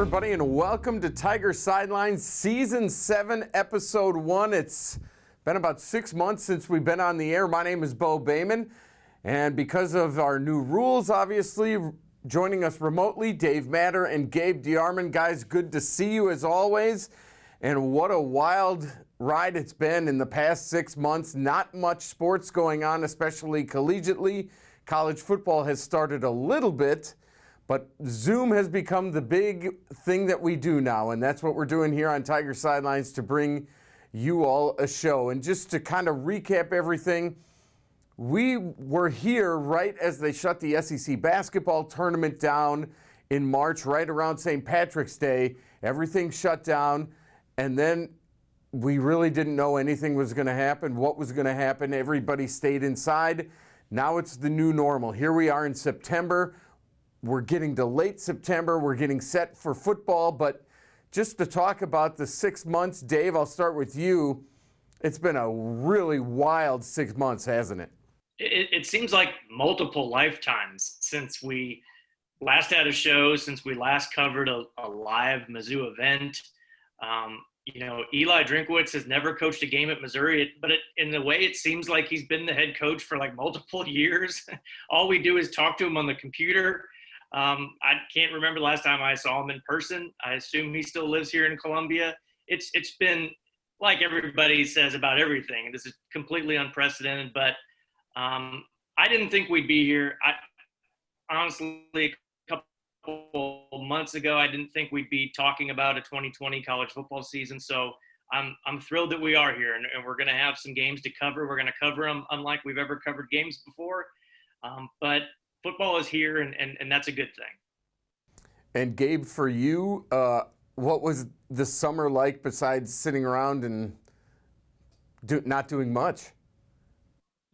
everybody, and welcome to Tiger Sidelines Season 7, Episode 1. It's been about 6 months since we've been on the air. My name is Bo Bayman, and because of our new rules, obviously, joining us remotely, Dave Matter and Gabe DeArmond. Guys, good to see you as always. And what a wild ride it's been in the past 6 months. Not much sports going on, especially collegiately. College football has started a little bit, but Zoom has become the big thing that we do now, and that's what we're doing here on Tiger Sidelines to bring you all a show. And just to kind of recap everything, we were here right as they shut the SEC basketball tournament down in March, right around St. Patrick's Day. Everything shut down, and then we really didn't know anything was going to happen, what was going to happen. Everybody stayed inside. Now it's the new normal. Here we are in September. We're getting to late September. We're getting set for football. But just to talk about the 6 months, Dave, I'll start with you. It's been a really wild 6 months, hasn't it? It seems like multiple lifetimes since we last had a show, since we last covered a live Mizzou event. Eli Drinkwitz has never coached a game at Missouri, but in a way it seems like he's been the head coach for like multiple years. All we do is talk to him on the computer. I can't remember the last time I saw him in person. I assume he still lives here in Columbia. It's been like everybody says about everything. This is completely unprecedented, but I didn't think we'd be here. Honestly, a couple months ago, I didn't think we'd be talking about a 2020 college football season. So I'm thrilled that we are here, and we're going to have some games to cover. We're going to cover them unlike we've ever covered games before. But football is here, and that's a good thing. And Gabe, for you, what was the summer like besides sitting around and not doing much?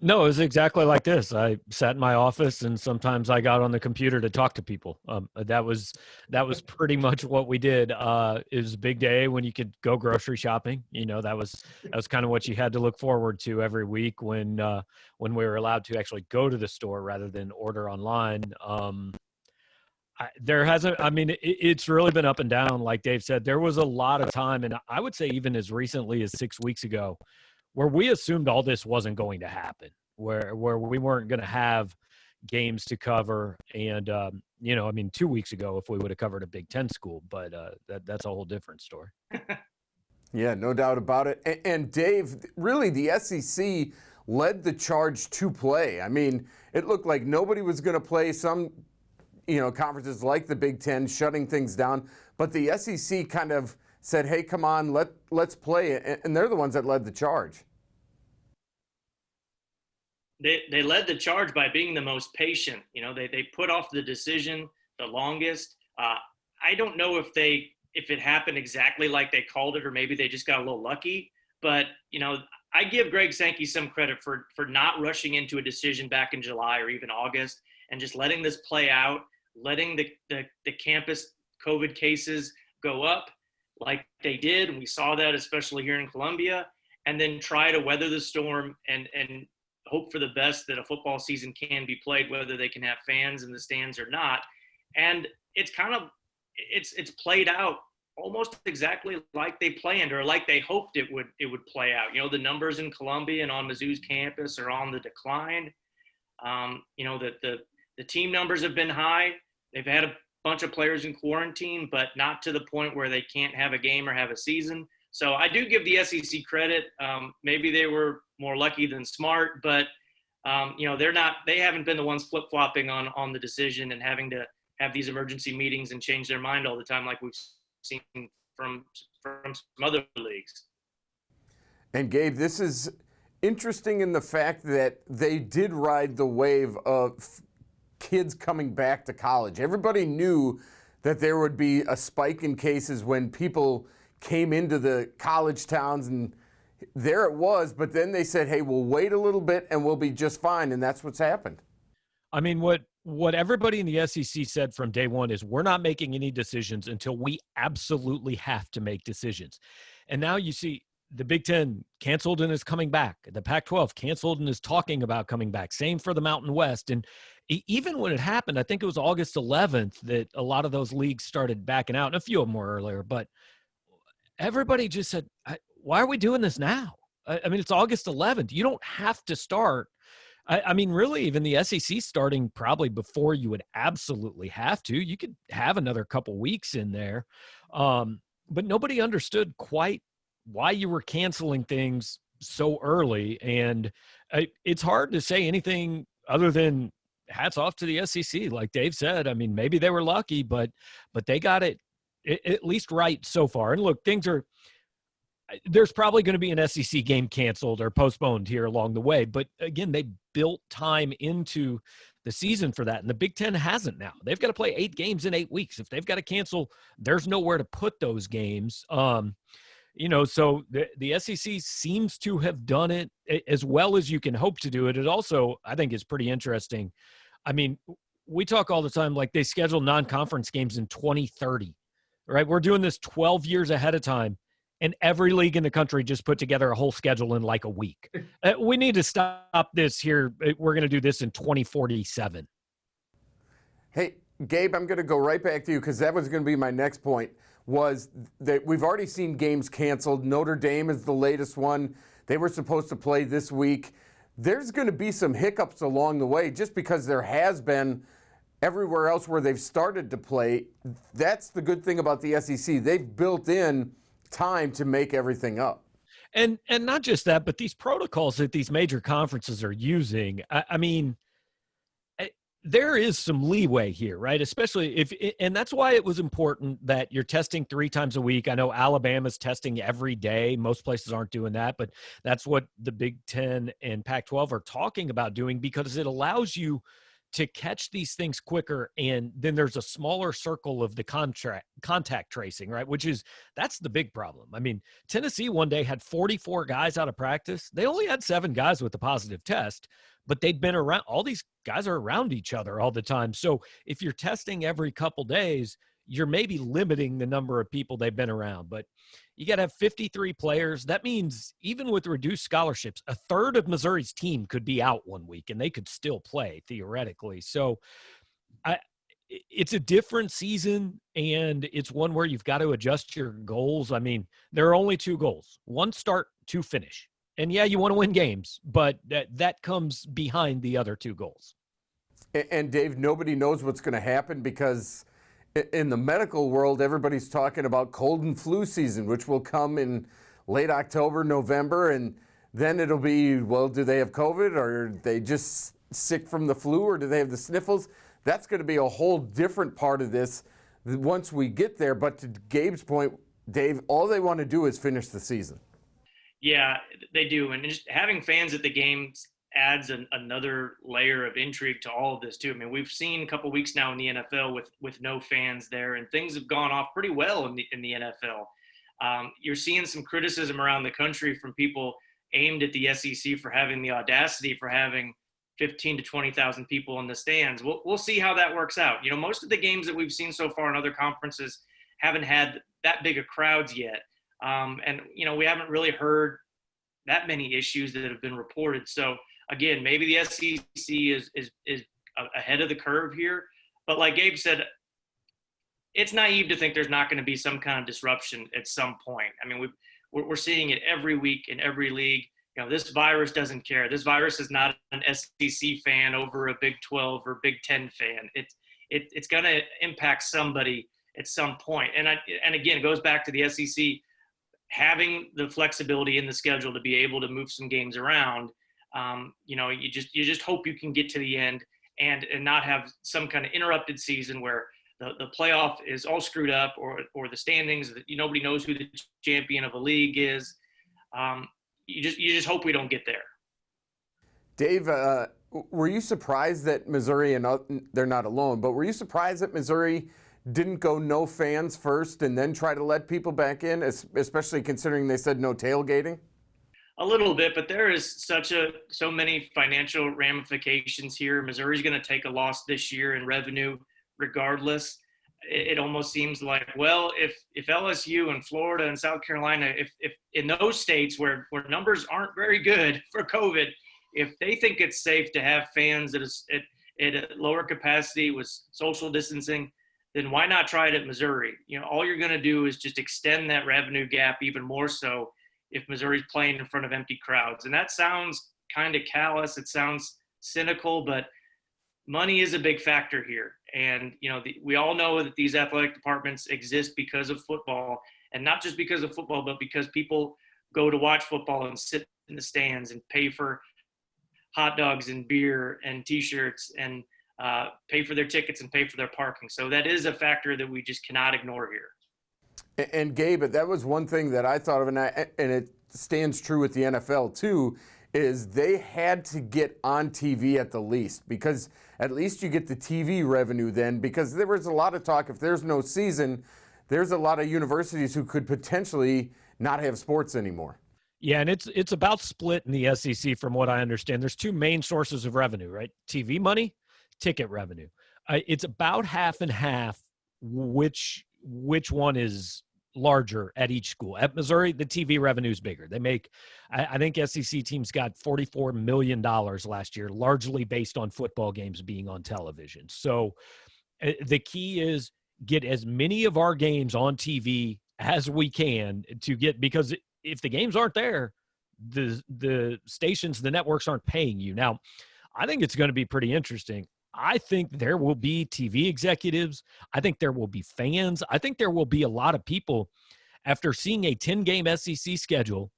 No, it was exactly like this. I sat in my office, and sometimes I got on the computer to talk to people. That was pretty much what we did. It was a big day when you could go grocery shopping. You know, that was kind of what you had to look forward to every week when we were allowed to actually go to the store rather than order online. It's really been up and down. Like Dave said, there was a lot of time, and I would say even as recently as 6 weeks ago, where we assumed all this wasn't going to happen, where we weren't going to have games to cover. And, 2 weeks ago, if we would have covered a Big Ten school, but that's a whole different story. Yeah, no doubt about it. And Dave, really the SEC led the charge to play. I mean, it looked like nobody was going to play. Some, conferences like the Big Ten shutting things down, but the SEC kind of said, hey, come on, let's play it. And they're the ones that led the charge. They led the charge by being the most patient. They put off the decision the longest. I don't know if it happened exactly like they called it, or maybe they just got a little lucky. But, I give Greg Sankey some credit for not rushing into a decision back in July or even August and just letting this play out, letting the campus COVID cases go up like they did, and we saw that especially here in Columbia, and then try to weather the storm and hope for the best that a football season can be played, whether they can have fans in the stands or not. And it's played out almost exactly like they planned, or like they hoped it would play out. The numbers in Columbia and on Mizzou's campus are on the decline. The team numbers have been high. They've had a bunch of players in quarantine, but not to the point where they can't have a game or have a season. So I do give the SEC credit. Maybe they were more lucky than smart, but they haven't been the ones flip-flopping on the decision and having to have these emergency meetings and change their mind all the time like we've seen from some other leagues. And Gabe, this is interesting in the fact that they did ride the wave of kids coming back to college. Everybody knew that there would be a spike in cases when people came into the college towns, and there it was. But then they said, hey, we'll wait a little bit and we'll be just fine. And that's what's happened. I mean, what everybody in the SEC said from day one is we're not making any decisions until we absolutely have to make decisions. And now you see the Big Ten canceled and is coming back. The Pac-12 canceled and is talking about coming back. Same for the Mountain West. And even when it happened, I think it was August 11th that a lot of those leagues started backing out, and a few of them were earlier, but everybody just said, why are we doing this now? I mean, it's August 11th. You don't have to start. I mean, really, even the SEC starting probably before you would absolutely have to. You could have another couple weeks in there. But nobody understood quite why you were canceling things so early. And it's hard to say anything other than hats off to the SEC. Like Dave said, I mean, maybe they were lucky, but they got it at least right so far. And look, there's probably going to be an SEC game canceled or postponed here along the way. But again, they built time into the season for that. And the Big Ten hasn't now. They've got to play 8 games in 8 weeks. If they've got to cancel, there's nowhere to put those games. So the SEC seems to have done it as well as you can hope to do it. It also, I think, is pretty interesting. I mean, we talk all the time like they schedule non-conference games in 2030, right? We're doing this 12 years ahead of time. And every league in the country just put together a whole schedule in like a week. We need to stop this here. We're going to do this in 2047. Hey, Gabe, I'm going to go right back to you because that was going to be my next point, was that we've already seen games canceled. Notre Dame is the latest one. They were supposed to play this week. There's going to be some hiccups along the way just because there has been everywhere else where they've started to play. That's the good thing about the SEC. They've built in time to make everything up. And not just that, but these protocols that these major conferences are using, I mean, there is some leeway here, right? Especially and that's why it was important that you're testing 3 times a week. I know Alabama's testing every day. Most places aren't doing that, but that's what the Big Ten and Pac-12 are talking about doing because it allows you to catch these things quicker, and then there's a smaller circle of the contact tracing, right? That's the big problem. I mean, Tennessee one day had 44 guys out of practice. They only had 7 guys with a positive test, but they'd been around. All these guys are around each other all the time. So if you're testing every couple days, you're maybe limiting the number of people they've been around. But you got to have 53 players. That means even with reduced scholarships, a third of Missouri's team could be out one week and they could still play theoretically. So it's a different season, and it's one where you've got to adjust your goals. I mean, there are only 2 goals: 1 start, 2 finish. And yeah, you want to win games, but that comes behind the other 2 goals. And Dave, nobody knows what's going to happen because in the medical world, everybody's talking about cold and flu season, which will come in late October, November, and then it'll be, well, do they have COVID, or are they just sick from the flu, or do they have the sniffles? That's going to be a whole different part of this once we get there. But to Gabe's point, Dave, all they want to do is finish the season. Yeah, they do. And just having fans at the games adds another layer of intrigue to all of this too. I mean, we've seen a couple weeks now in the NFL with no fans there, and things have gone off pretty well in the NFL. You're seeing some criticism around the country from people aimed at the SEC for having the audacity for having 15 to 20,000 people in the stands. We'll see how that works out. You know, most of the games that we've seen so far in other conferences haven't had that big of crowds yet. And, you know, we haven't really heard that many issues that have been reported. So, again, maybe the SEC is ahead of the curve here. But like Gabe said, it's naive to think there's not going to be some kind of disruption at some point. I mean, we're seeing it every week in every league. You know, this virus doesn't care. This virus is not an SEC fan over a Big 12 or Big 10 fan. It's going to impact somebody at some point. And again, it goes back to the SEC having the flexibility in the schedule to be able to move some games around. You know, you just hope you can get to the end and not have some kind of interrupted season where the playoff is all screwed up or the standings that nobody knows who the champion of a league is. You just hope we don't get there. Dave, were you surprised that Missouri, and they're not alone, but were you surprised that Missouri didn't go no fans first and then try to let people back in, especially considering they said no tailgating? A little bit, but there is so many financial ramifications here. Missouri's going to take a loss this year in revenue regardless. It almost seems like, well, if LSU and Florida and South Carolina, if in those states where numbers aren't very good for COVID, if they think it's safe to have fans at lower capacity with social distancing, then why not try it at Missouri? All you're going to do is just extend that revenue gap even more so if Missouri's playing in front of empty crowds. And that sounds kind of callous. It sounds cynical, but money is a big factor here. And, we all know that these athletic departments exist because of football, and not just because of football, but because people go to watch football and sit in the stands and pay for hot dogs and beer and T-shirts and pay for their tickets and pay for their parking. So that is a factor that we just cannot ignore here. And Gabe, that was one thing that I thought of, and it stands true with the NFL too, is they had to get on TV at the least, because at least you get the TV revenue then, because there was a lot of talk, if there's no season, there's a lot of universities who could potentially not have sports anymore. Yeah, and it's about split in the SEC from what I understand. There's two main sources of revenue, right? TV money, ticket revenue. It's about half and half, which one is larger at each school. At Missouri, the TV revenue is bigger. They make, I think SEC teams got $44 million last year, largely based on football games being on television. So the key is get as many of our games on TV as we can to get, because if the games aren't there, the stations, the networks aren't paying you. Now, I think it's going to be pretty interesting. I think there will be TV executives. I think there will be fans. I think there will be a lot of people after seeing a 10-game SEC schedule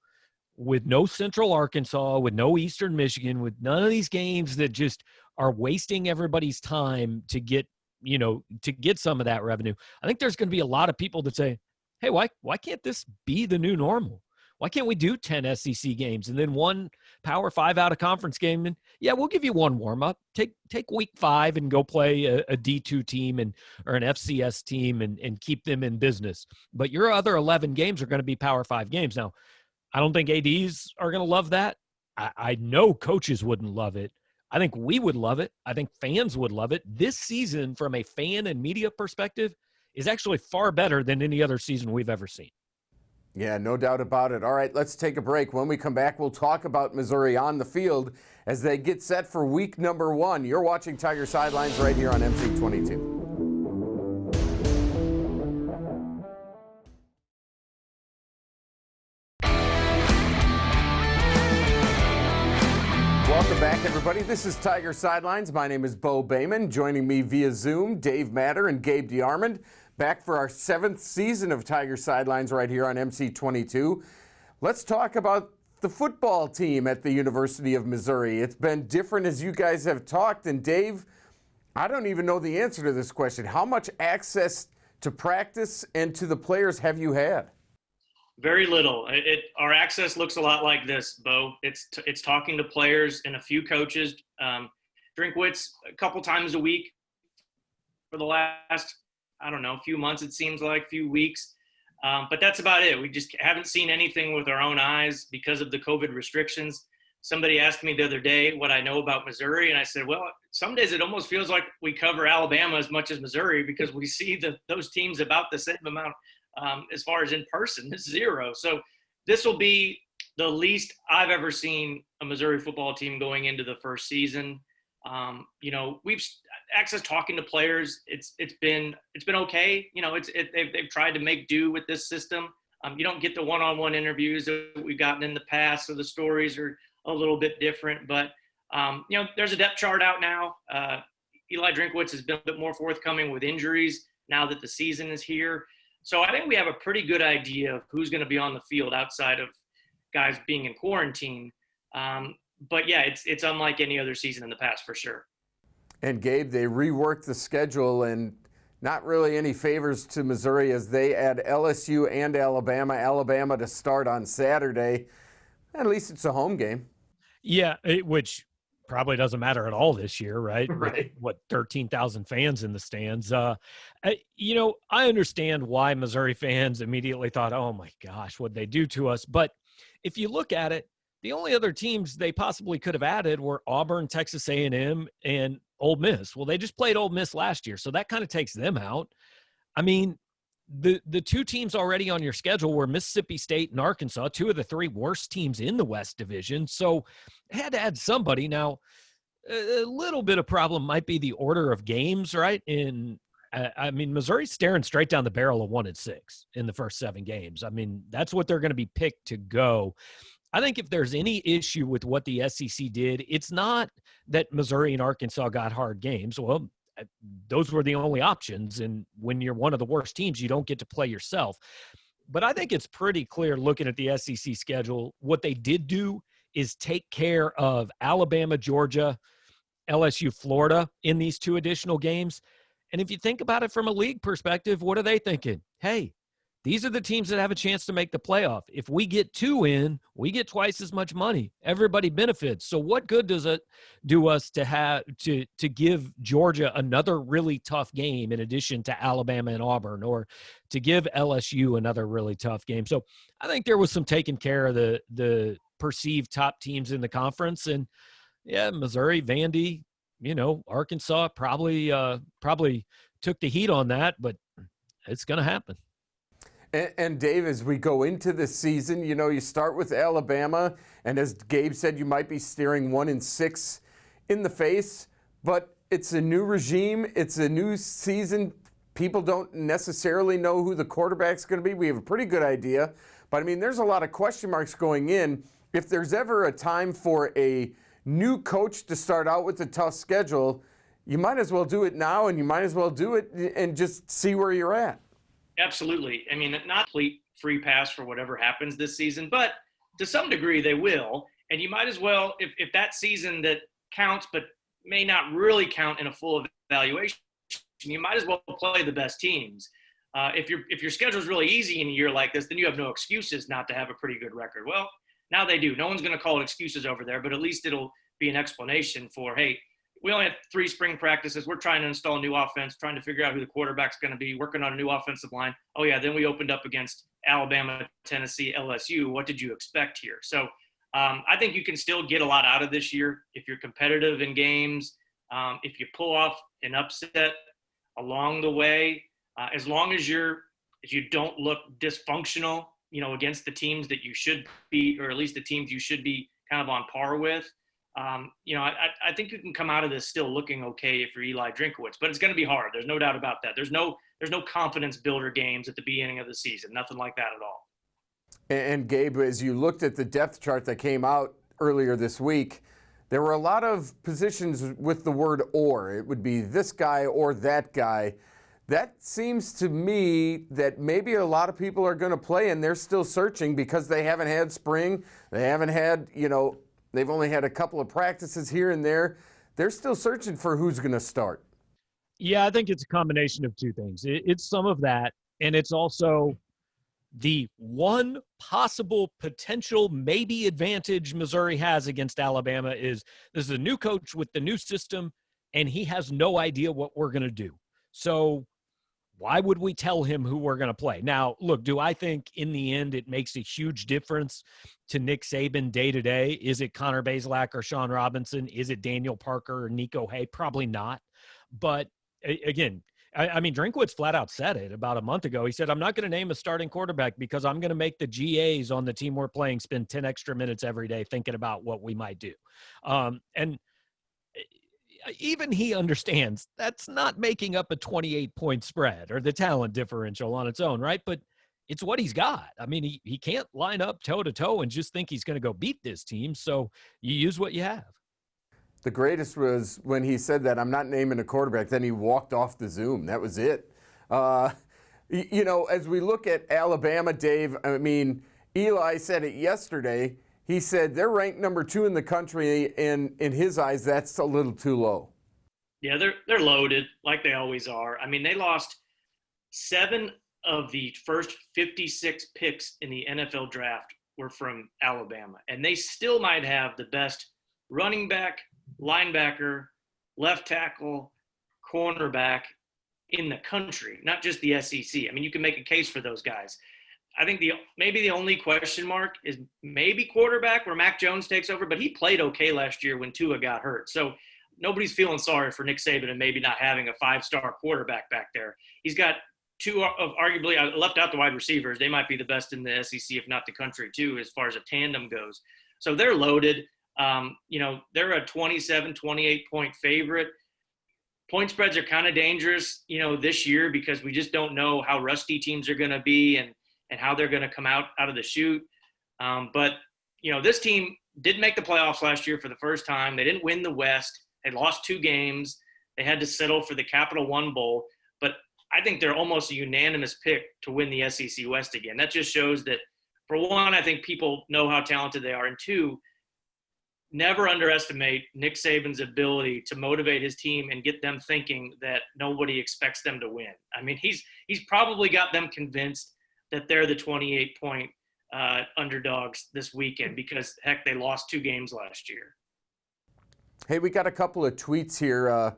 with no Central Arkansas, with no Eastern Michigan, with none of these games that just are wasting everybody's time to get, to get some of that revenue. I think there's going to be a lot of people that say, hey, why can't this be the new normal? Why can't we do 10 SEC games and then one Power 5 out of conference game? And yeah, we'll give you one warm-up. Take week 5 and go play a D2 team or an FCS team and keep them in business. But your other 11 games are going to be Power 5 games. Now, I don't think ADs are going to love that. I know coaches wouldn't love it. I think we would love it. I think fans would love it. This season, from a fan and media perspective, is actually far better than any other season we've ever seen. Yeah, no doubt about it. All right, let's take a break. When we come back, we'll talk about Missouri on the field as they get set for week number 1. You're watching Tiger Sidelines right here on MC22. Welcome back, everybody. This is Tiger Sidelines. My name is Bo Bayman. Joining me via Zoom, Dave Matter and Gabe DeArmond. Back for our 7th season of Tiger Sidelines right here on MC22. Let's talk about the football team at the University of Missouri. It's been different as you guys have talked. And Dave, I don't even know the answer to this question. How much access to practice and to the players have you had? Very little. Our access looks a lot like this, Bo. It's talking to players and a few coaches. Drinkwitz a couple times a week for the last, a few months, it seems like, few weeks. But that's about it. We just haven't seen anything with our own eyes because of the COVID restrictions. Somebody asked me the other day what I know about Missouri, and I said, well, some days it almost feels like we cover Alabama as much as Missouri because we see those teams about the same amount as far as in person. It's 0. So this will be the least I've ever seen a Missouri football team going into the first season. We've access talking to players. It's been okay. They've tried to make do with this system. You don't get the one-on-one interviews that we've gotten in the past, so the stories are a little bit different. But there's a depth chart out now. Eli Drinkwitz has been a bit more forthcoming with injuries now that the season is here. So I think we have a pretty good idea of who's going to be on the field outside of guys being in quarantine. But yeah, it's unlike any other season in the past for sure. And Gabe, they reworked the schedule, and not really any favors to Missouri as they add LSU and Alabama to start on Saturday. At least it's a home game. Yeah, which probably doesn't matter at all this year, right? Right. With 13,000 fans in the stands. I understand why Missouri fans immediately thought, oh my gosh, what'd they do to us? But if you look at it, the only other teams they possibly could have added were Auburn, Texas A&M, and Ole Miss. Well, they just played Ole Miss last year, so that kind of takes them out. I mean, the two teams already on your schedule were Mississippi State and Arkansas, 2 of the 3 worst teams in the West Division. So they had to add somebody. Now, a little bit of problem might be the order of games, right? I mean, Missouri's staring straight down the barrel of 1-6 in the first 7 games. I mean, that's what they're going to be picked to go. I think if there's any issue with what the SEC did, it's not that Missouri and Arkansas got hard games. Well, those were the only options. And when you're one of the worst teams, you don't get to play yourself. But I think it's pretty clear looking at the SEC schedule, what they did do is take care of Alabama, Georgia, LSU, Florida in these 2 additional games. And if you think about it from a league perspective, what are they thinking? Hey, these are the teams that have a chance to make the playoff. If we get 2 in, we get twice as much money. Everybody benefits. So what good does it do us to have to give Georgia another really tough game in addition to Alabama and Auburn, or to give LSU another really tough game? So I think there was some taking care of the perceived top teams in the conference. And yeah, Missouri, Vandy, Arkansas probably took the heat on that, but it's going to happen. And Dave, as we go into this season, you start with Alabama, and as Gabe said, you might be staring 1-6 in the face, but it's a new regime. It's a new season. People don't necessarily know who the quarterback's going to be. We have a pretty good idea, but I mean, there's a lot of question marks going in. If there's ever a time for a new coach to start out with a tough schedule, you might as well do it now, and you might as well do it and just see where you're at. Absolutely. I mean, not complete free pass for whatever happens this season, but to some degree they will. And you might as well, if that season that counts but may not really count in a full evaluation, you might as well play the best teams. If your schedule is really easy in a year like this, then you have no excuses not to have a pretty good record. Well, now they do. No one's going to call it excuses over there, but at least it'll be an explanation for, hey, we only had 3 spring practices. We're trying to install a new offense, trying to figure out who the quarterback's going to be, working on a new offensive line. Oh, yeah, then we opened up against Alabama, Tennessee, LSU. What did you expect here? So I think you can still get a lot out of this year if you're competitive in games, if you pull off an upset along the way, as long as you don't look dysfunctional, against the teams that you should be, or at least the teams you should be kind of on par with. I think you can come out of this still looking okay if you're Eli Drinkwitz, but it's going to be hard. There's no doubt about that. There's no confidence builder games at the beginning of the season. Nothing like that at all. And Gabe, as you looked at the depth chart that came out earlier this week, there were a lot of positions with the word or. It would be this guy or that guy. That seems to me that maybe a lot of people are going to play and they're still searching because they haven't had spring. They haven't had, they've only had a couple of practices here and there. They're still searching for who's going to start. Yeah, I think it's a combination of 2 things. It's some of that, and it's also the one possible potential maybe advantage Missouri has against Alabama is this is a new coach with the new system, and he has no idea what we're going to do. So why would we tell him who we're going to play? Now, look, do I think in the end it makes a huge difference to Nick Saban day to day? Is it Connor Bazelak or Sean Robinson? Is it Daniel Parker or Nico Hay? Probably not. But again, I mean, Drinkwitz flat out said it about a month ago. He said, I'm not going to name a starting quarterback because I'm going to make the GAs on the team we're playing spend 10 extra minutes every day thinking about what we might do. And even he understands that's not making up a 28-point spread or the talent differential on its own, right? But it's what he's got. I mean, he can't line up toe-to-toe and just think he's going to go beat this team, so you use what you have. The greatest was when he said that, I'm not naming a quarterback, then he walked off the Zoom. That was it. As we look at Alabama, Dave, I mean, Eli said it yesterday. He said they're ranked number 2 in the country, and in his eyes, that's a little too low. Yeah, they're loaded like they always are. I mean, they lost 7 of the first 56 picks in the NFL draft were from Alabama, and they still might have the best running back, linebacker, left tackle, cornerback in the country, not just the SEC. I mean, you can make a case for those guys. I think maybe the only question mark is maybe quarterback where Mac Jones takes over, but he played okay last year when Tua got hurt. So nobody's feeling sorry for Nick Saban and maybe not having a 5-star quarterback back there. He's got 2 of arguably, I left out the wide receivers. They might be the best in the SEC, if not the country too, as far as a tandem goes. So they're loaded. They're a 27, 28-point favorite. Point spreads are kind of dangerous, this year because we just don't know how rusty teams are going to be and how they're going to come out of the chute. But this team did make the playoffs last year for the first time. They didn't win the West. They lost 2 games. They had to settle for the Capital One Bowl. But I think they're almost a unanimous pick to win the SEC West again. That just shows that, for one, I think people know how talented they are. And 2, never underestimate Nick Saban's ability to motivate his team and get them thinking that nobody expects them to win. I mean, he's probably got them convinced that they're the 28-point underdogs this weekend because, heck, they lost 2 games last year. Hey, we got a couple of tweets here.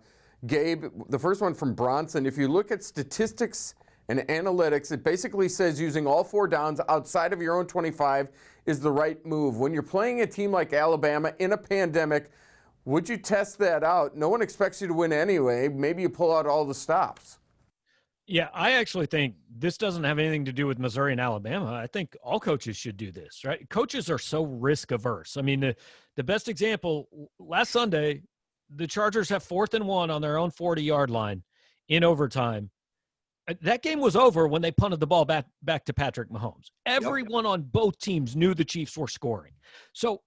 Gabe, the first one from Bronson. If you look at statistics and analytics, it basically says using all 4 downs outside of your own 25 is the right move. When you're playing a team like Alabama in a pandemic, would you test that out? No one expects you to win anyway. Maybe you pull out all the stops. Yeah, I actually think this doesn't have anything to do with Missouri and Alabama. I think all coaches should do this, right? Coaches are so risk averse. I mean, the best example, last Sunday, the Chargers have 4th and 1 on their own 40-yard line in overtime. That game was over when they punted the ball back to Patrick Mahomes. Everyone on both teams knew the Chiefs were scoring. So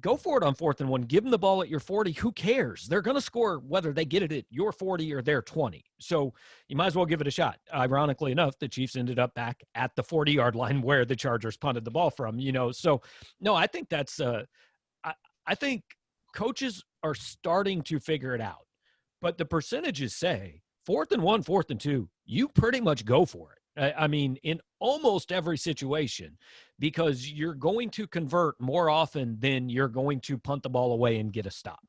go for it on 4th and 1. Give them the ball at your 40. Who cares? They're going to score whether they get it at your 40 or their 20. So you might as well give it a shot. Ironically enough, the Chiefs ended up back at the 40-yard line where the Chargers punted the ball from. So, no, I think that's I think coaches are starting to figure it out. But the percentages say 4th and 1, 4th and 2, you pretty much go for it. I mean, in almost every situation, because you're going to convert more often than you're going to punt the ball away and get a stop.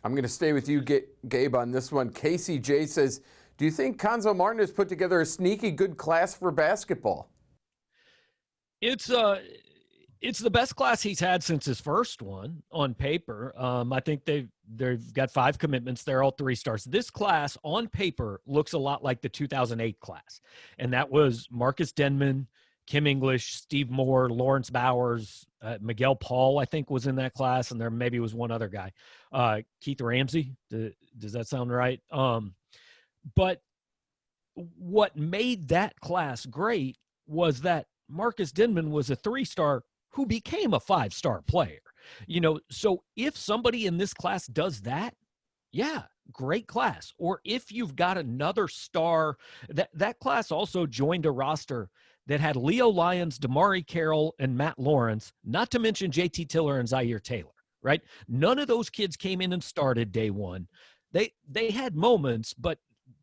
I'm going to stay with you, Gabe, on this one. Casey J says, do you think Conzo Martin has put together a sneaky good class for basketball? It's the best class he's had since his first one on paper. I think they've got 5 commitments. They're all 3-stars. This class on paper looks a lot like the 2008 class. And that was Marcus Denman, Kim English, Steve Moore, Lawrence Bowers, Miguel Paul, I think, was in that class. And there maybe was one other guy, Keith Ramsey. Does that sound right? But what made that class great was that Marcus Denman was a 3-star who became a 5-star player. So if somebody in this class does that, yeah, great class. Or if you've got another star, that class also joined a roster that had Leo Lyons, Damari Carroll, and Matt Lawrence, not to mention JT Tiller and Zaire Taylor, right? None of those kids came in and started day one. They had moments, but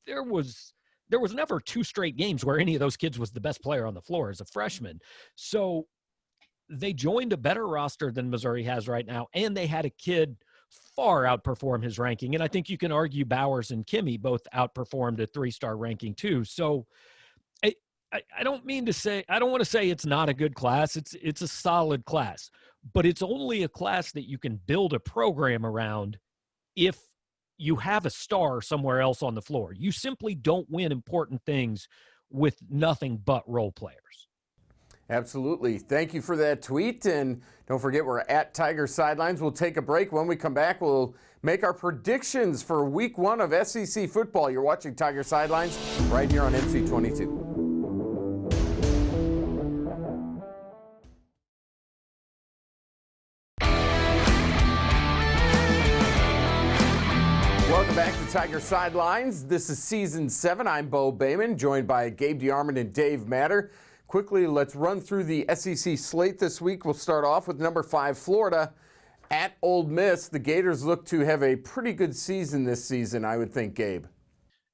there was never 2 straight games where any of those kids was the best player on the floor as a freshman. So they joined a better roster than Missouri has right now, and they had a kid far outperform his ranking. And I think you can argue Bowers and Kimmy both outperformed a 3-star ranking too. So I don't mean to say, I don't want to say it's not a good class. It's a solid class, but it's only a class that you can build a program around if you have a star somewhere else on the floor. You simply don't win important things with nothing but role players. Absolutely. Thank you for that tweet. And don't forget, we're at Tiger Sidelines. We'll take a break. When we come back, we'll make our predictions for week 1 of SEC football. You're watching Tiger Sidelines right here on MC22. Welcome back to Tiger Sidelines. This is Season 7. I'm Bo Bayman, joined by Gabe DeArmond and Dave Matter. Quickly, let's run through the SEC slate this week. We'll start off with number 5, Florida, at Ole Miss. The Gators look to have a pretty good season this season, I would think, Gabe.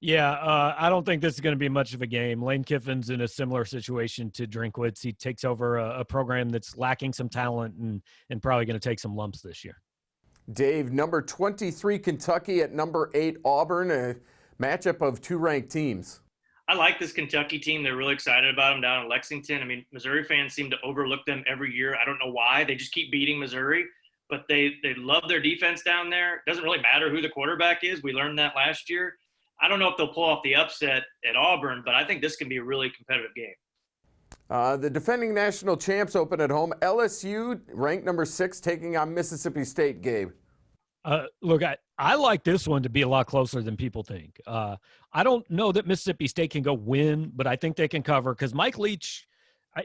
Yeah, I don't think this is going to be much of a game. Lane Kiffin's in a similar situation to Drinkwitz. He takes over a program that's lacking some talent and probably going to take some lumps this year. Dave, number 23, Kentucky at number 8, Auburn, a matchup of 2 ranked teams. I like this Kentucky team. They're really excited about them down in Lexington. I mean, Missouri fans seem to overlook them every year. I don't know why. They just keep beating Missouri, but they love their defense down there. It doesn't really matter who the quarterback is. We learned that last year. I don't know if they'll pull off the upset at Auburn, but I think this can be a really competitive game. The defending national champs open at home. LSU, ranked number 6, taking on Mississippi State, Gabe. Look, I like this one to be a lot closer than people think. I don't know that Mississippi State can go win, but I think they can cover because Mike Leach,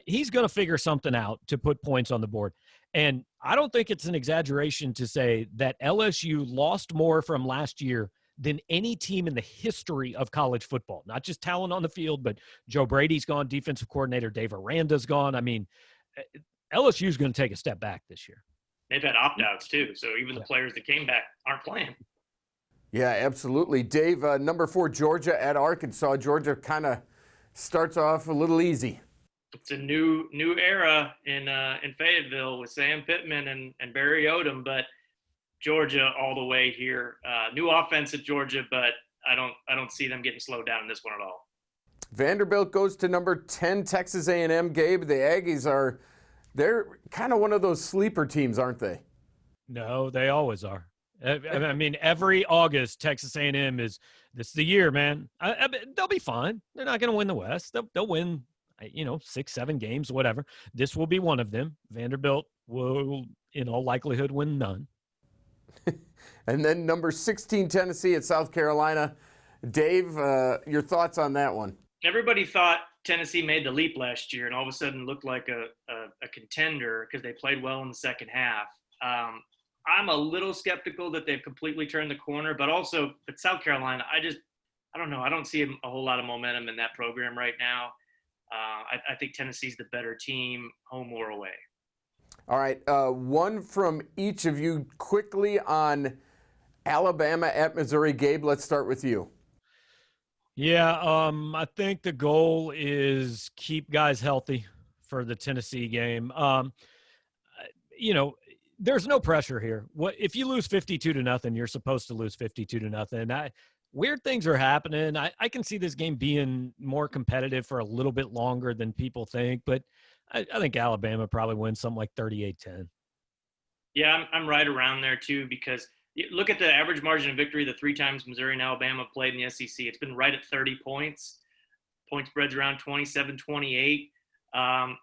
he's going to figure something out to put points on the board. And I don't think it's an exaggeration to say that LSU lost more from last year than any team in the history of college football. Not just talent on the field, but Joe Brady's gone, defensive coordinator Dave Aranda's gone. I mean, LSU's going to take a step back this year. They've had opt-outs too, so even the players that came back aren't playing. Yeah, absolutely. Dave, number 4, Georgia at Arkansas. Georgia kind of starts off a little easy. It's a new era in Fayetteville with Sam Pittman and Barry Odom, but Georgia all the way here. New offense at Georgia, but I don't see them getting slowed down in this one at all. Vanderbilt goes to number 10, Texas A&M. Gabe, the Aggies they're kind of one of those sleeper teams, aren't they? No, they always are. I mean, every August, Texas A&M this is the year, man. They'll be fine. They're not going to win the West. They'll win, 6, 7 games, whatever. This will be one of them. Vanderbilt will, in all likelihood, win none. And then number 16, Tennessee at South Carolina. Dave, your thoughts on that one? Everybody thought Tennessee made the leap last year and all of a sudden looked like a contender because they played well in the second half. I'm a little skeptical that they've completely turned the corner, but also at South Carolina, I don't know. I don't see a whole lot of momentum in that program right now. I think Tennessee's the better team, home or away. All right, one from each of you quickly on Alabama at Missouri. Gabe, let's start with you. Yeah, I think the goal is keep guys healthy for the Tennessee game. There's no pressure here. If you lose 52-0, you're supposed to lose 52-0. Weird things are happening. I can see this game being more competitive for a little bit longer than people think, but I think Alabama probably wins something like 38-10. Yeah, I'm right around there too, because look at the average margin of victory the 3 times Missouri and Alabama played in the SEC. It's been right at 30 points. Point spreads around 27-28.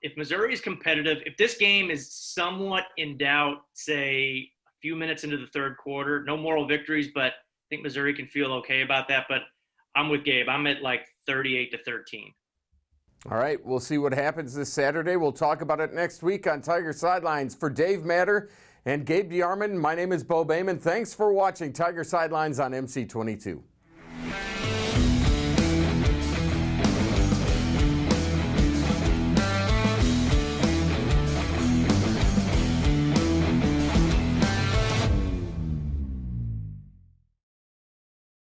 If Missouri is competitive, if this game is somewhat in doubt, say a few minutes into the third quarter, no moral victories, but I think Missouri can feel okay about that. But I'm with Gabe. I'm at like 38-13. All right, we'll see what happens this Saturday. We'll talk about it next week on Tiger Sidelines. For Dave Matter and Gabe DeArmond, my name is Bo Bayman. Thanks for watching Tiger Sidelines on MC22.